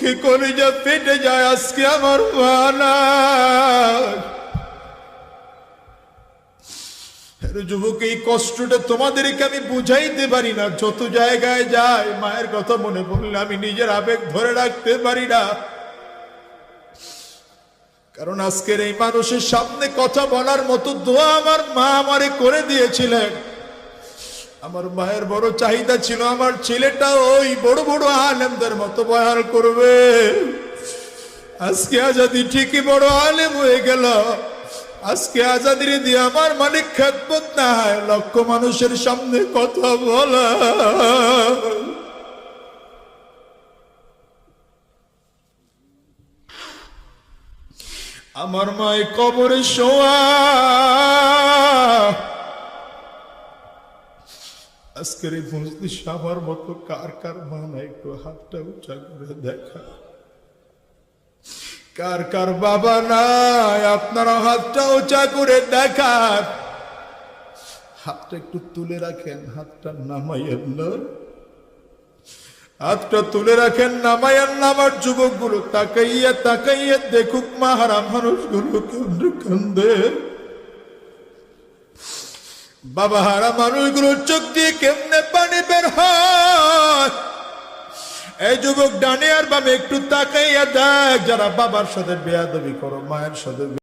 দুঃখে কলিজা ফেটে যায়, আজকে আমার মা নাই। যুবক, এই কষ্টটা তোমাদেরকে আমি বুঝাইতে পারি না। যত জায়গায় যাই মায়ের কথা মনে পড়লে আমি নিজের আবেগ ধরে রাখতে পারি না। কারণ আজকের এই মানুষের সামনে কথা বলার মতো দোয়া আমার মা আমারে করে দিয়েছিলেন। আমার মায়ের বড় চাহিদা ছিল আমার ছেলেটা ওই বড় বড় আলেমদের মতো বয়ান করবে। আজকে আজাদি ঠিকই বড় আলেম হয়ে গেল। আজকে আজাদির দিয়ে আমার মালিক খেদমত না হয়, লক্ষ মানুষের সামনে কথা বলা। আমার মায় কবরে শোয়া। আজকের এই মজলিস আমার মতো কার কার মা নাই? একটু হাতটা উঁচা করে দেখা। কার কার বাবা নাই? আপনারা হাতটা উঁচা করে দেখান। হাতটা একটু তুলে রাখেন, হাতটা নামাইয়েন না, হাতটা তুলে রাখেন, নামাইয়েন না। আমার যুবকগুলো তাকাইয়া তাকাইয়া দেখুক মাহারা মানুষগুলো কেমনে কান্দে। বাবা হারা মানুষগুলো চোখ দিয়ে কেমনে পানি বের হয়। এই যুবক ডানে আর বামে একটু তাকাইয়া দেখ, যারা বাবার সাথে বেয়াদবি করো, মায়ের সাথে